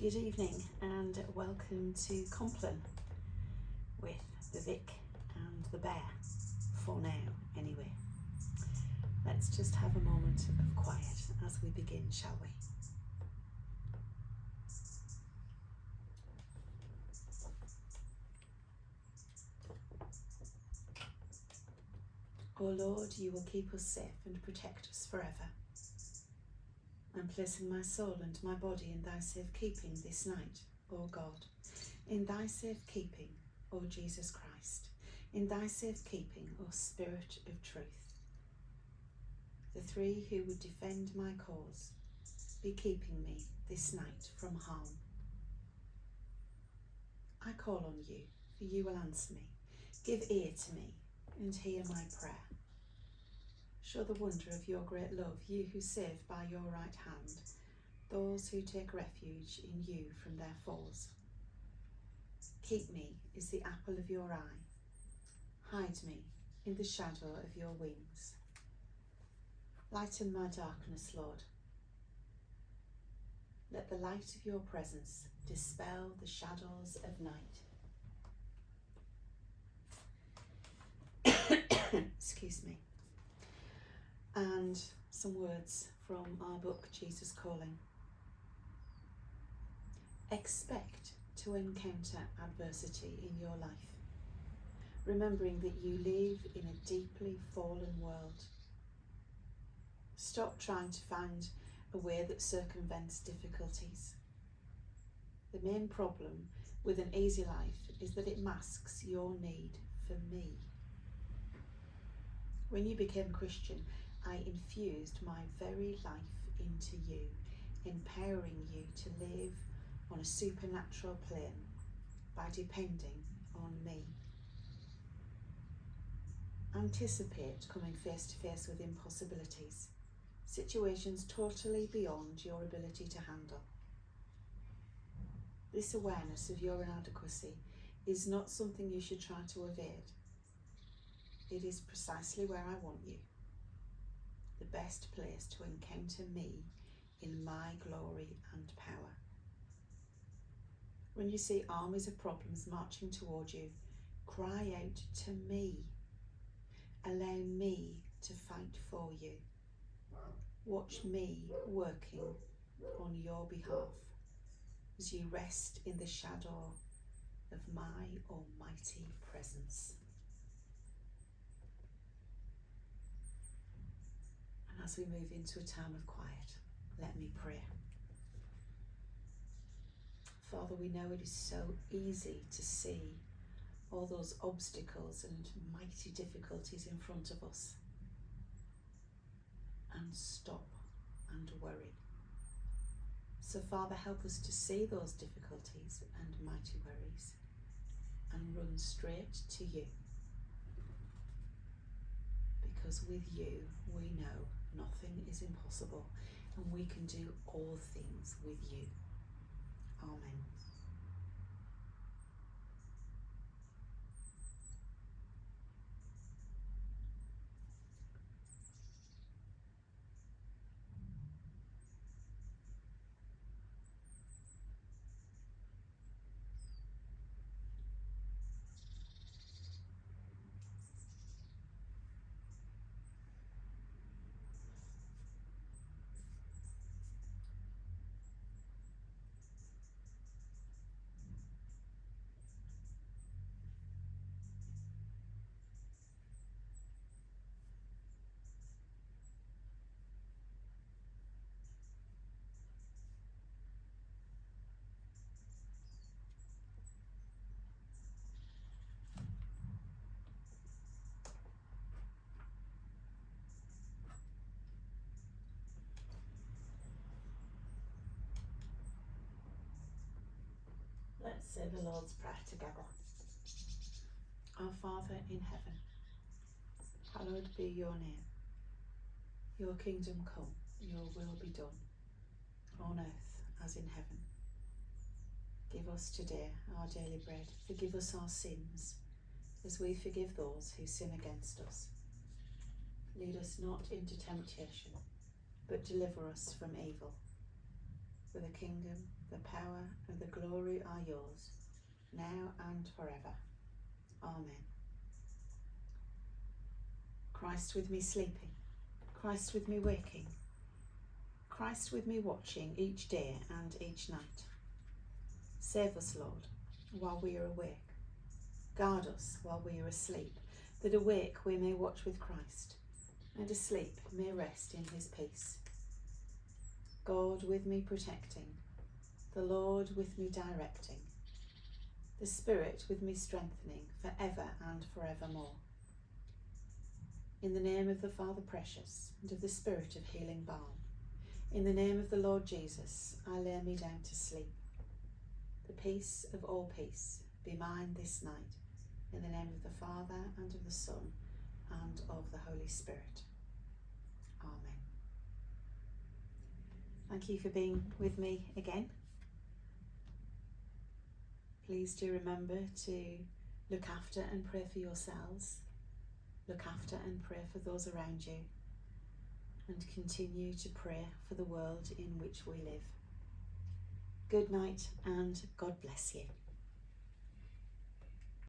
Good evening and welcome to Compline with the Vic and the Bear, for now anyway. Let's just have a moment of quiet as we begin, shall we? O Lord, you will keep us safe and protect us forever. I'm placing my soul and my body in thy safe keeping this night, O God, in thy safe keeping, O Jesus Christ, in thy safe keeping, O Spirit of truth. The three who would defend my cause, be keeping me this night from harm. I call on you, for you will answer me. Give ear to me and hear my prayer. Show the wonder of your great love, you who save by your right hand those who take refuge in you from their foes. Keep me as the apple of your eye. Hide me in the shadow of your wings. Lighten my darkness, Lord. Let the light of your presence dispel the shadows of night. Excuse me. And some words from our book, Jesus Calling. Expect to encounter adversity in your life, remembering that you live in a deeply fallen world. Stop trying to find a way that circumvents difficulties. The main problem with an easy life is that it masks your need for me. When you became Christian, I infused my very life into you, empowering you to live on a supernatural plane by depending on me. Anticipate coming face to face with impossibilities, situations totally beyond your ability to handle. This awareness of your inadequacy is not something you should try to evade. It is precisely where I want you. The best place to encounter me in my glory and power. When you see armies of problems marching toward you, cry out to me. Allow me to fight for you. Watch me working on your behalf as you rest in the shadow of my almighty presence. And as we move into a time of quiet, let me pray. Father, we know it is so easy to see all those obstacles and mighty difficulties in front of us and stop and worry. So Father, help us to see those difficulties and mighty worries and run straight to you. Because with you, we know nothing is impossible and we can do all things with you. Amen. Let's say the Lord's Prayer together. Our Father in heaven, hallowed be your name. Your kingdom come, your will be done, on earth as in heaven. Give us today our daily bread. Forgive us our sins, as we forgive those who sin against us. Lead us not into temptation, but deliver us from evil. for the kingdom, the power, and the glory are yours, now and forever. Amen. Christ with me sleeping, Christ with me waking, Christ with me watching each day and each night. Save us, Lord, while we are awake. Guard us while we are asleep, that awake we may watch with Christ, and asleep may rest in his peace. God with me protecting, the Lord with me directing, the Spirit with me strengthening for ever and forevermore. In the name of the Father precious, and of the Spirit of healing balm, in the name of the Lord Jesus, I lay me down to sleep. The peace of all peace be mine this night, in the name of the Father, and of the Son, and of the Holy Spirit. Amen. Thank you for being with me again. Please do remember to look after and pray for yourselves. Look after and pray for those around you. And continue to pray for the world in which we live. Good night and God bless you.